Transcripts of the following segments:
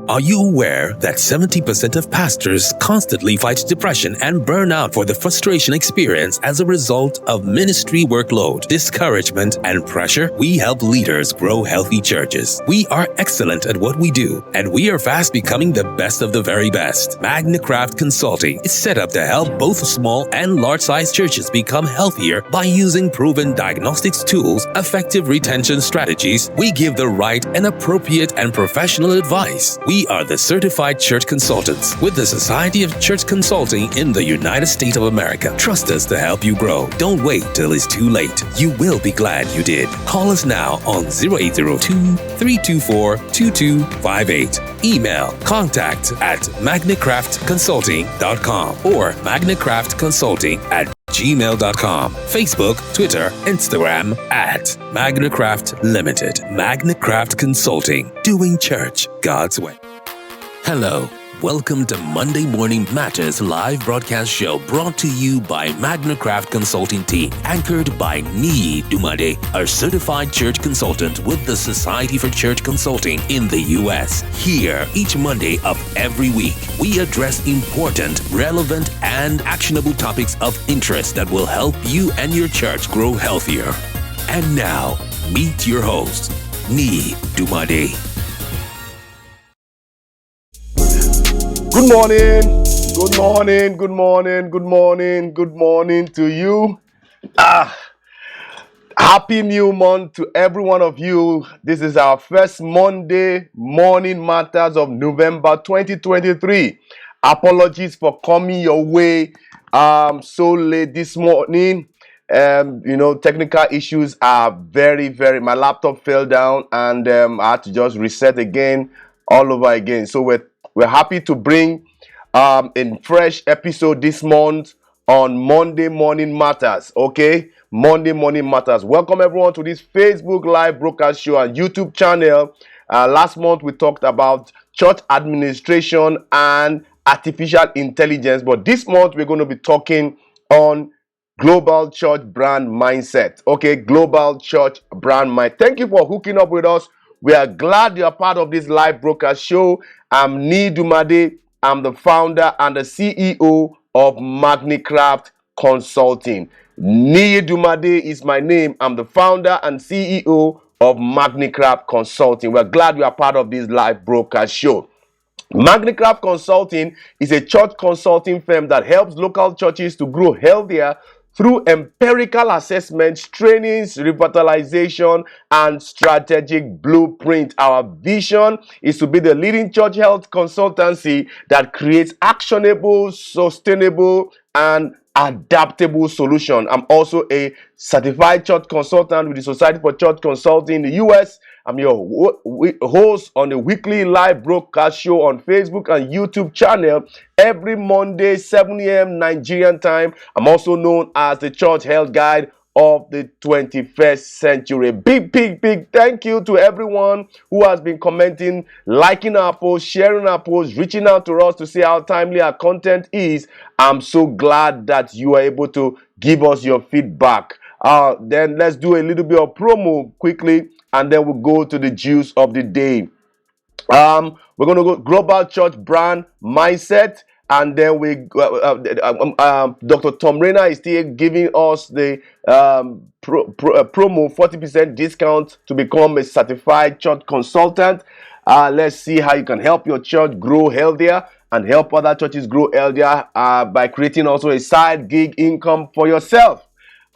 Are you aware that 70% of pastors constantly fight depression and burnout for the frustration experience as a result of ministry workload, discouragement, and pressure? We help leaders grow healthy churches. We are excellent at what we do, and we are fast becoming the best of the very best. Magnicraft Consulting is set up to help both small and large-sized churches become healthier by using proven diagnostics tools, effective retention strategies. We give the right and appropriate and professional advice. We are the certified church consultants with the Society of Church Consulting in the United States of America. Trust us to help you grow. Don't wait till it's too late. You will be glad you did. Call us now on 0802-324-2258. Email contact@magnicraftconsulting.com or magnicraftconsulting@gmail.com. Facebook, Twitter, Instagram @Magnicraft Limited. Magnicraft Consulting, doing church God's way. Hello. Welcome to Monday Morning Matters live broadcast show brought to you by Magnicraft Consulting Team, anchored by Niyi, a certified church consultant with the Society for Church Consulting in the U.S. Here, each Monday of every week, we address important, relevant, and actionable topics of interest that will help you and your church grow healthier. And now, meet your host, Niyi. Good morning, good morning, good morning, good morning, good morning to you. Happy new month to every one of you. This is our first Monday morning matters of November 2023. Apologies for coming your way so late this morning. Technical issues are very, my laptop fell down and I had to just reset again, all over again. So we're happy to bring a fresh episode this month on Monday Morning Matters, okay? Monday Morning Matters. Welcome everyone to this Facebook Live broadcast show and YouTube channel. Last month we talked about church administration and artificial intelligence, but this month we're going to be talking on global church brand mindset, okay? Global church brand mindset. Thank you for hooking up with us. We are glad you are part of this live broadcast show. I'm Niyi Dunmade. I'm the founder and the CEO of Magnicraft Consulting. Niyi Dunmade is my name. I'm the founder and CEO of Magnicraft Consulting. We're glad you are part of this live broadcast show. Magnicraft Consulting is a church consulting firm that helps local churches to grow healthier through empirical assessments, trainings, revitalization, and strategic blueprint. Our vision is to be the leading church health consultancy that creates actionable, sustainable, and adaptable solution. I'm also a certified church consultant with the Society for Church Consulting in the U.S. I'm your host on the weekly live broadcast show on Facebook and YouTube channel every Monday, 7 a.m. Nigerian time. I'm also known as the Church Health Guide of the 21st century. Big thank you to everyone who has been commenting, liking our posts, sharing our posts, reaching out to us to see how timely our content is. I'm so glad that you are able to give us your feedback. Then let's do a little bit of promo quickly, and then we'll go to the juice of the day. We're going to go global church brand mindset, and then Dr. Tom Rayner is still giving us the promo 40% discount to become a certified church consultant. Let's see how you can help your church grow healthier and help other churches grow healthier by creating also a side gig income for yourself.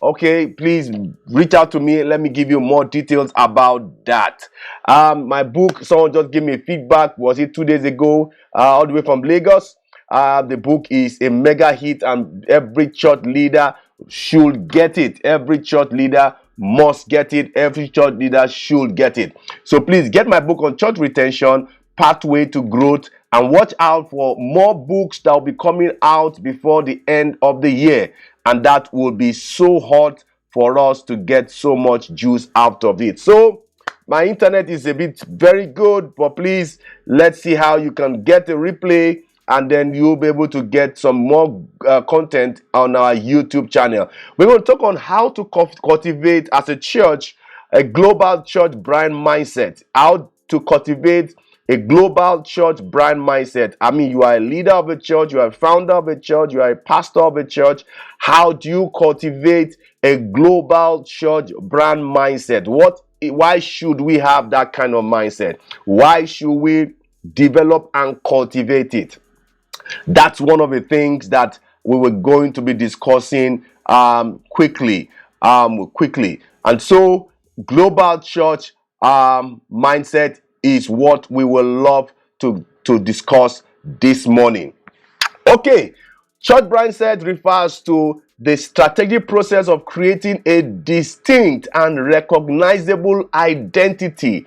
Okay, please reach out to me. Let me give you more details about that. My book, someone just gave me feedback. Was it 2 days ago? All the way from Lagos. The book is a mega hit, and every church leader should get it. Every church leader must get it. Every church leader should get it. So please get my book on church retention, Pathway to Growth, and watch out for more books that will be coming out before the end of the year. And that will be so hot for us to get so much juice out of it. So my internet is a bit very good, but please, let's see how you can get a replay, and then you'll be able to get some more content on our YouTube channel. We're going to talk on how to cultivate as a church a global church brand mindset, how to cultivate A global church brand mindset. I mean, you are a leader of a church, you are a founder of a church, you are a pastor of a church. How do you cultivate a global church brand mindset? Why should we have that kind of mindset? Why should we develop and cultivate it? That's one of the things that we were going to be discussing quickly. And so global church mindset is what we will love to discuss this morning. Okay, church mindset refers to the strategic process of creating a distinct and recognizable identity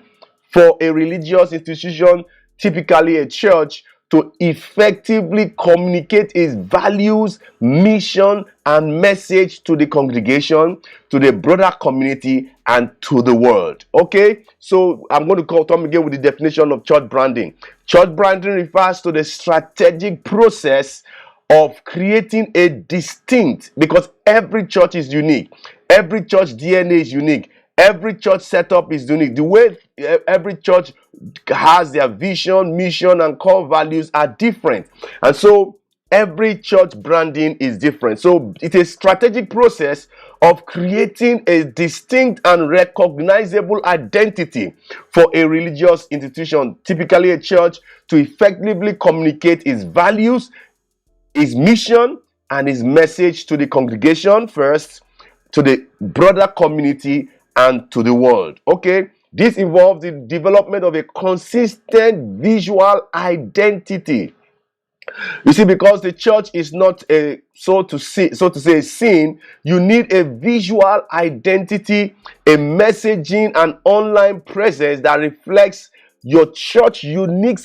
for a religious institution, typically a church, to effectively communicate its values, mission, and message to the congregation, to the broader community, and to the world. Okay, so I'm going to come again with the definition of church branding. Church branding refers to the strategic process of creating a distinct, because every church is unique, every church DNA is unique, every church setup is unique. The way every church has their vision, mission, and core values are different. And so every church branding is different. So it's a strategic process of creating a distinct and recognizable identity for a religious institution, typically a church, to effectively communicate its values, his mission, and his message to the congregation first, to the broader community, and to the world. Okay, this involves the development of a consistent visual identity. You see, because the church is not a so to say a scene, you need a visual identity, a messaging and online presence that reflects your church unique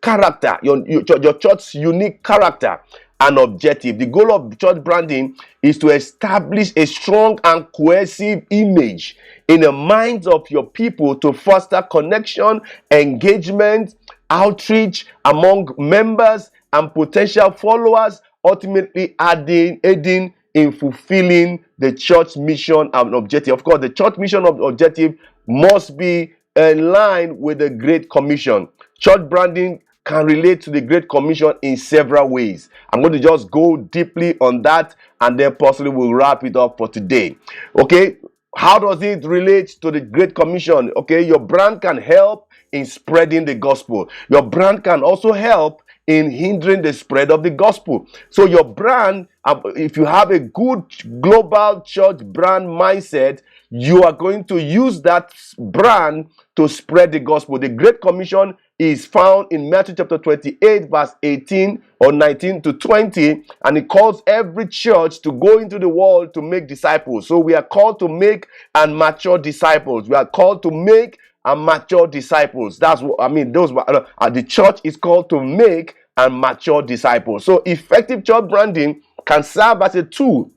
character, your church's unique character and objective. The goal of church branding is to establish a strong and cohesive image in the minds of your people to foster connection, engagement, outreach among members and potential followers, ultimately aiding in fulfilling the church mission and objective. Of course, the church mission and objective must be in line with the Great Commission. Church branding can relate to the Great Commission in several ways. I'm going to just go deeply on that, and then possibly we'll wrap it up for today. Okay, how does it relate to the Great Commission? Okay, your brand can help in spreading the gospel. Your brand can also help in hindering the spread of the gospel. So your brand, if you have a good global church brand mindset, you are going to use that brand to spread the gospel. The Great Commission is found in Matthew chapter 28 verse 18 or 19 to 20, and it calls every church to go into the world to make disciples. So we are called to make and mature disciples. We are called to make and mature disciples. That's what I mean. The church is called to make and mature disciples. So effective church branding can serve as a tool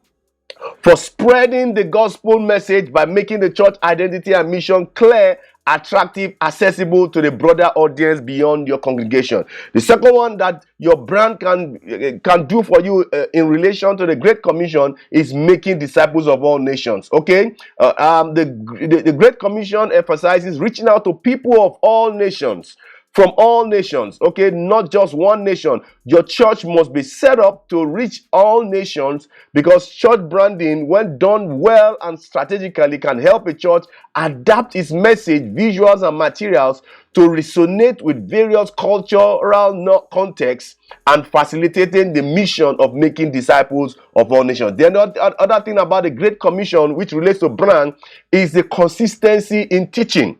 for spreading the gospel message by making the church identity and mission clear, attractive, accessible to the broader audience beyond your congregation. The second one that your brand can do for you in relation to the Great Commission is making disciples of all nations. Okay, the Great Commission emphasizes reaching out to people of all nations. From all nations, okay, not just one nation. Your church must be set up to reach all nations, because church branding, when done well and strategically, can help a church adapt its message, visuals, and materials to resonate with various cultural contexts and facilitating the mission of making disciples of all nations. The other thing about the Great Commission, which relates to brand, is the consistency in teaching.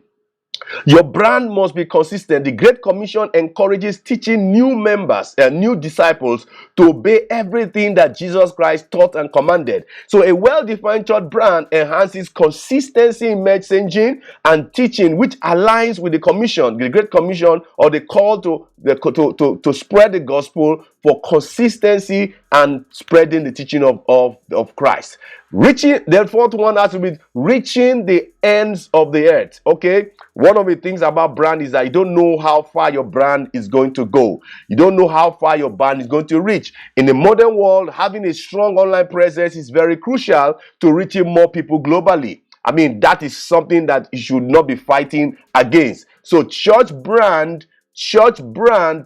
Your brand must be consistent. The Great Commission encourages teaching new members and new disciples to obey everything that Jesus Christ taught and commanded. So a well-defined church brand enhances consistency in messaging and teaching, which aligns with the commission, the Great Commission, or the call to spread the gospel for consistency and spreading the teaching of Christ. The fourth one has to be reaching the ends of the earth. Okay, one of the things about brand is that you don't know how far your brand is going to go. You don't know how far your brand is going to reach. In the modern world, having a strong online presence is very crucial to reaching more people globally. I mean, that is something that you should not be fighting against. So church brand,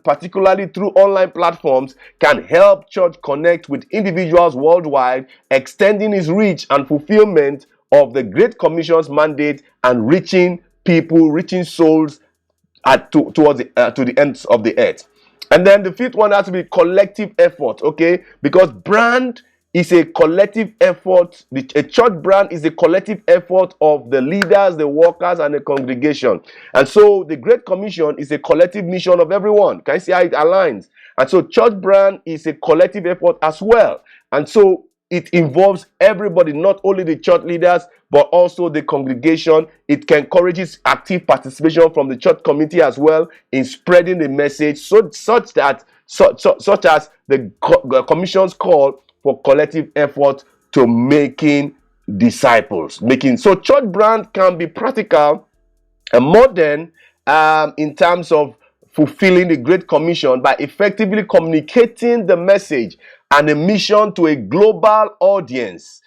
particularly through online platforms, can help church connect with individuals worldwide, extending its reach and fulfillment of the Great Commission's mandate and reaching people, reaching souls towards to the ends of the earth. And then the fifth one has to be collective effort, okay? Because brand is a collective effort. A church brand is a collective effort of the leaders, the workers, and the congregation. And so the Great Commission is a collective mission of everyone. Can you see how it aligns? And so church brand is a collective effort as well. And so it involves everybody, not only the church leaders, but also the congregation. It encourages active participation from the church community as well in spreading the message, such as the commission's call for collective effort to making disciples. So church brand can be practical and modern in terms of fulfilling the Great Commission by effectively communicating the message and the mission to a global audience,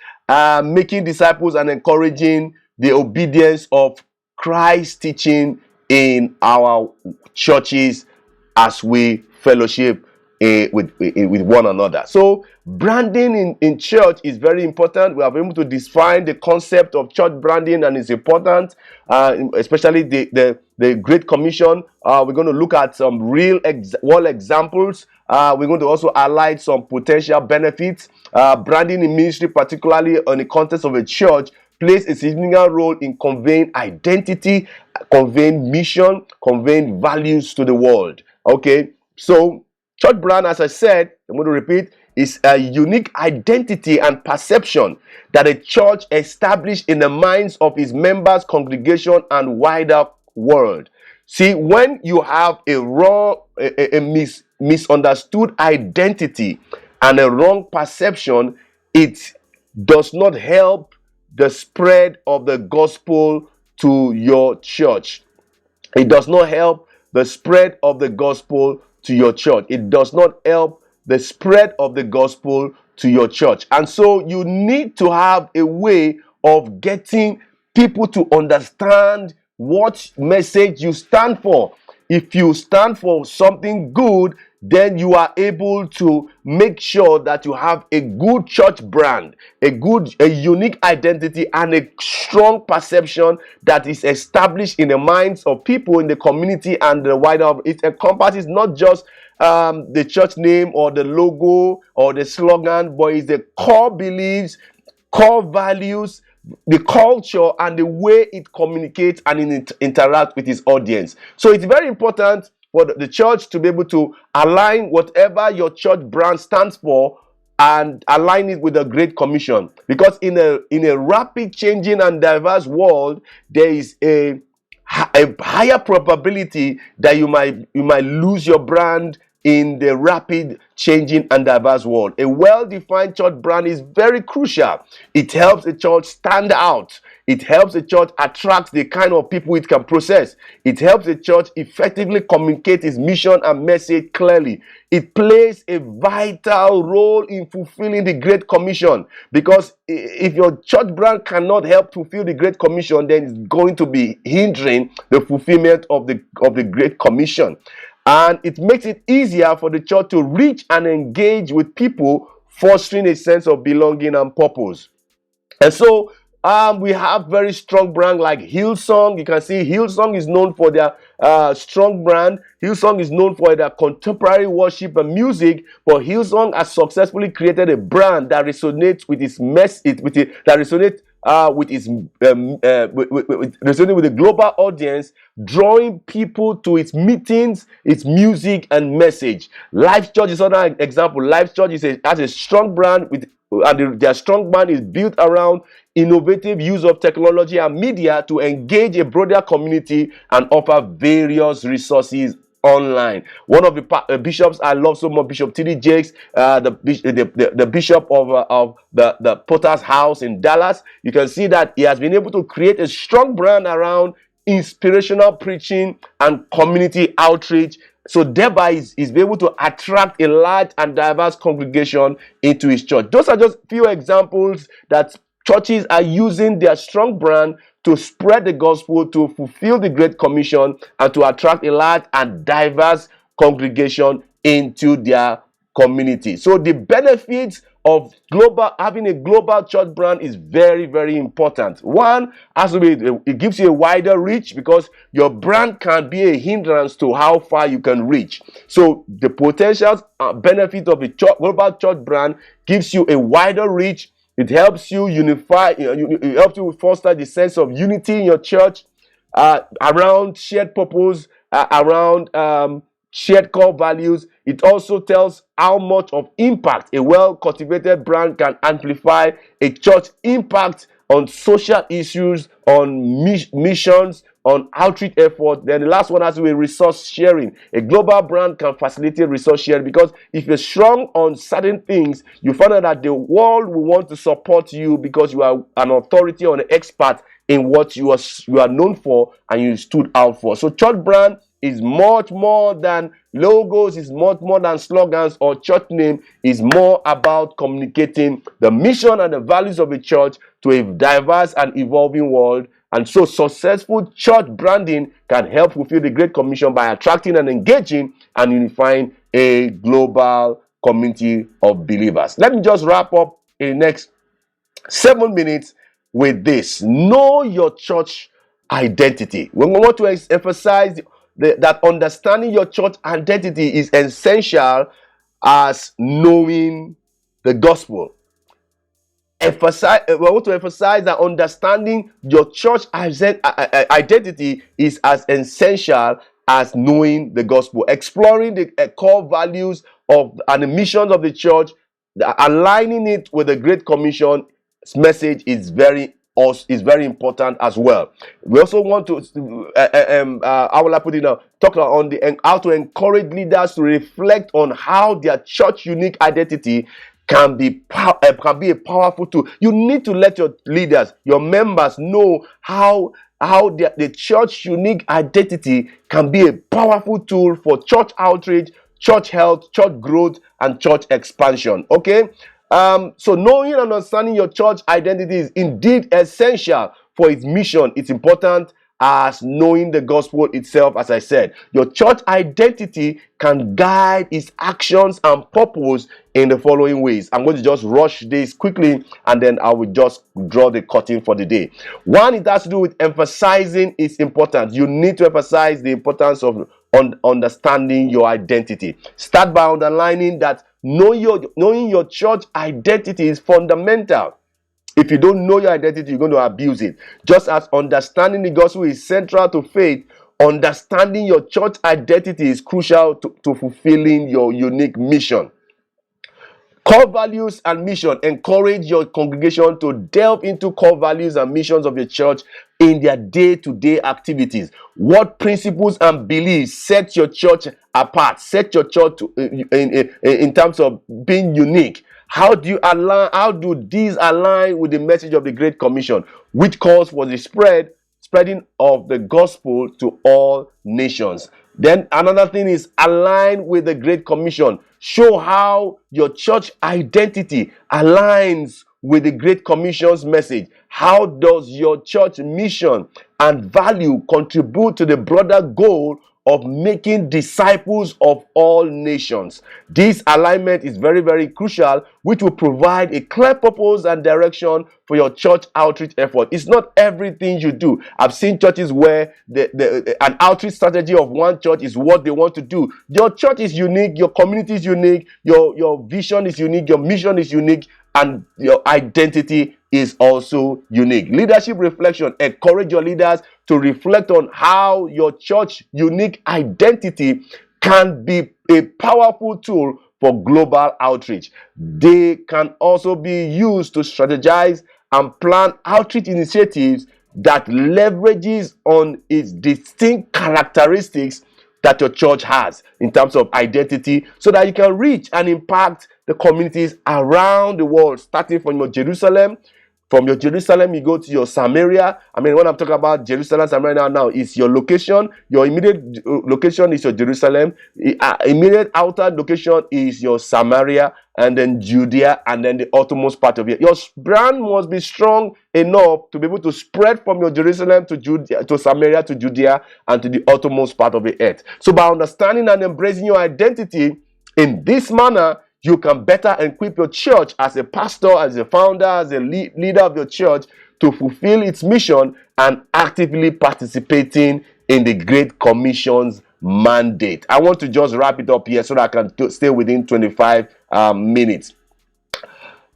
making disciples and encouraging the obedience of Christ's teaching in our churches as we fellowship with one another. So branding in church is very important. We are able to define the concept of church branding, and it's important, especially the Great Commission. We're going to look at some real world examples. We're going to also highlight some potential benefits. Branding in ministry, particularly in the context of a church, plays a significant role in conveying identity, conveying mission, conveying values to the world. Okay, so church brand, as I said, I'm going to repeat, is a unique identity and perception that a church established in the minds of its members, congregation, and wider world. See, when you have a misunderstood identity and a wrong perception, it does not help the spread of the gospel to your church. It does not help the spread of the gospel to your church. It does not help the spread of the gospel to your church. And so you need to have a way of getting people to understand what message you stand for. If you stand for something good, then you are able to make sure that you have a good church brand, a unique identity, and a strong perception that is established in the minds of people in the community and the wider. It encompasses not just the church name or the logo or the slogan, but it's the core beliefs, core values, the culture, and the way it communicates and it interacts with its audience. So it's very important for the church to be able to align whatever your church brand stands for and align it with the Great Commission. Because in a rapid changing and diverse world, there is a higher probability that you might lose your brand in the rapid changing and diverse world. A well-defined church brand is very crucial. It helps a church stand out. It helps a church attract the kind of people it can process. It helps a church effectively communicate its mission and message clearly. It plays a vital role in fulfilling the Great Commission, because if your church brand cannot help fulfill the Great Commission, then it's going to be hindering the fulfillment of the Great Commission. And it makes it easier for the church to reach and engage with people, fostering a sense of belonging and purpose. And so we have very strong brand like Hillsong. You can see Hillsong is known for their strong brand. Hillsong is known for their contemporary worship and music, but Hillsong has successfully created a brand that resonates with its message, resonating with the global audience, drawing people to its meetings, its music and message. Life Church is another example. Life Church has a strong brand and their strong brand is built around innovative use of technology and media to engage a broader community and offer various resources online. One of the bishops I love so much, Bishop T.D. Jakes, the bishop of the Potter's House in Dallas. You can see that he has been able to create a strong brand around inspirational preaching and community outreach. So thereby he's able to attract a large and diverse congregation into his church. Those are just few examples that churches are using their strong brand to spread the gospel, to fulfill the Great Commission, and to attract a large and diverse congregation into their community. So the benefits of having a global church brand is very, very important. One has to be, it gives you a wider reach, because your brand can be a hindrance to how far you can reach. So the potential benefit of a global church brand gives you a wider reach. It helps you unify, it helps you foster the sense of unity in your church, around shared purpose, around shared core values. It also tells how much of impact a well-cultivated brand can amplify a church impact on social issues, on missions, on outreach effort. Then the last one has to be resource sharing. A global brand can facilitate resource sharing, because if you're strong on certain things, you find out that the world will want to support you because you are an authority or an expert in what you are known for and you stood out for. So church brand is much more than logos, is much more than slogans or church name. Is more about communicating the mission and the values of the church to a diverse and evolving world. And so successful church branding can help fulfill the Great Commission by attracting and engaging and unifying a global community of believers. Let me just wrap up in the next 7 minutes with this. Know your church identity. We want to emphasize that understanding your church identity is essential as knowing the gospel. We want to emphasize that understanding your church identity is as essential as knowing the gospel. Exploring the core values and the missions of the church, aligning it with the Great Commission message is very important as well. We also want to how will I put it now? Talk on how to encourage leaders to reflect on how their church unique identity can be a powerful tool. You need to let your leaders, your members, know how the church unique identity can be a powerful tool for church outreach, church health, church growth, and church expansion. Okay. So knowing and understanding your church identity is indeed essential for its mission. It's important as knowing the gospel itself. As I said, your church identity can guide its actions and purpose in the following ways. I'm going to just rush this quickly, and then I will just draw the curtain for the day. One, it has to do with emphasizing its importance. You need to emphasize the importance of understanding your identity. Start by underlining that knowing your church identity is fundamental. If you don't know your identity, you're going to abuse it. Just as understanding the gospel is central to faith, understanding your church identity is crucial to fulfilling your unique mission. Core values and mission. Encourage your congregation to delve into core values and missions of your church in their day-to-day activities. What principles and beliefs set your church apart? Set your church in terms of being unique. How do these align with the message of the Great Commission, which calls for the spreading of the gospel to all nations? Then another thing is align with the Great Commission. Show how your church identity aligns with the Great Commission's message. How does your church mission and value contribute to the broader goal of making disciples of all nations? This alignment is very, very crucial, which will provide a clear purpose and direction for your church outreach effort. It's not everything you do. I've seen churches where an outreach strategy of one church is what they want to do. Your church is unique, your community is unique, your vision is unique, your mission is unique, and your identity is also unique. Leadership reflection. Encourage your leaders to reflect on how your church unique identity can be a powerful tool for global outreach. They can also be used to strategize and plan outreach initiatives that leverages on its distinct characteristics that your church has in terms of identity, so that you can reach and impact the communities around the world, starting from your Jerusalem From your Jerusalem, you go to your Samaria. I mean, when I'm talking about Jerusalem, Samaria now, it's your location. Your immediate location is your Jerusalem. Immediate outer location is your Samaria, and then Judea, and then the uttermost part of it. Your brand must be strong enough to be able to spread from your Jerusalem to Judea, to Samaria, to Judea, and to the uttermost part of the earth. So by understanding and embracing your identity in this manner, you can better equip your church as a pastor, as a founder, as a leader of your church to fulfill its mission and actively participating in the Great Commission's mandate. I want to just wrap it up here so that I can stay within 25 minutes.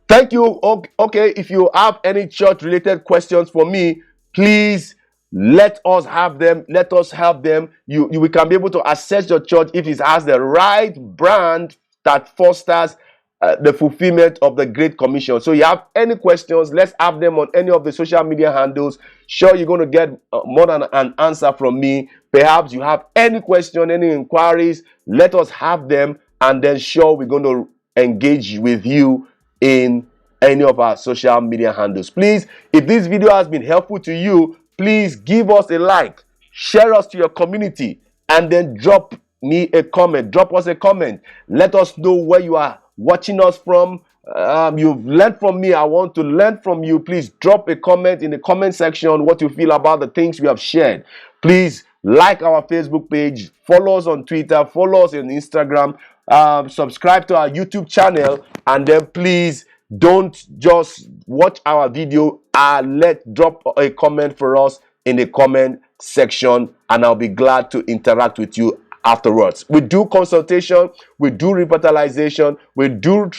Thank you. Okay, if you have any church-related questions for me, please let us have them. Let us help them. We can be able to assess your church if it has the right brand that fosters the fulfillment of the Great Commission. So you have any questions, let's have them on any of the social media handles. Sure, you're going to get more than an answer from me. Perhaps you have any question, any inquiries, let us have them, and then sure, we're going to engage with you in any of our social media handles. Please, if this video has been helpful to you, please give us a like, share us to your community, and then drop me a comment. Drop us a comment. Let us know where you are watching us from. You've learned from me. I want to learn from you. Please drop a comment in the comment section what you feel about the things we have shared. Please like our Facebook page, follow us on Twitter, follow us on Instagram, subscribe to our YouTube channel, and then please don't just watch our video. Drop a comment for us in the comment section, and I'll be glad to interact with you afterwards. We do consultation, we do revitalization, we do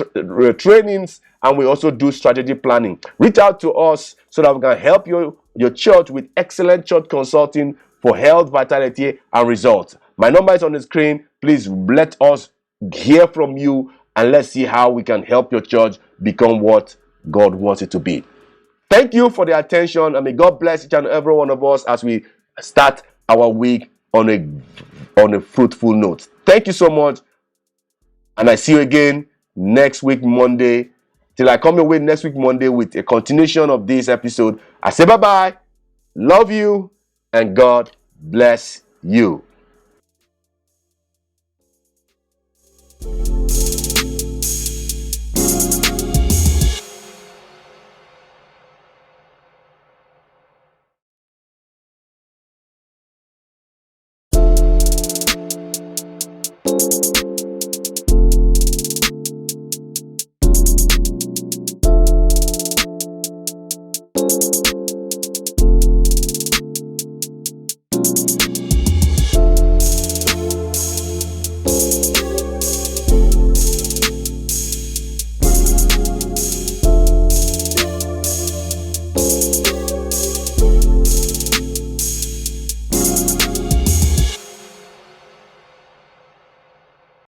trainings, and we also do strategy planning. Reach out to us so that we can help your church with excellent church consulting for health, vitality, and results. My number is on the screen. Please let us hear from you, and let's see how we can help your church become what God wants it to be. Thank you for the attention, and may God bless each and every one of us as we start our week on a fruitful note. Thank you so much, and I see you again next week Monday. Till I come your way next week Monday with a continuation of this episode, I say bye-bye, love you, and God bless you.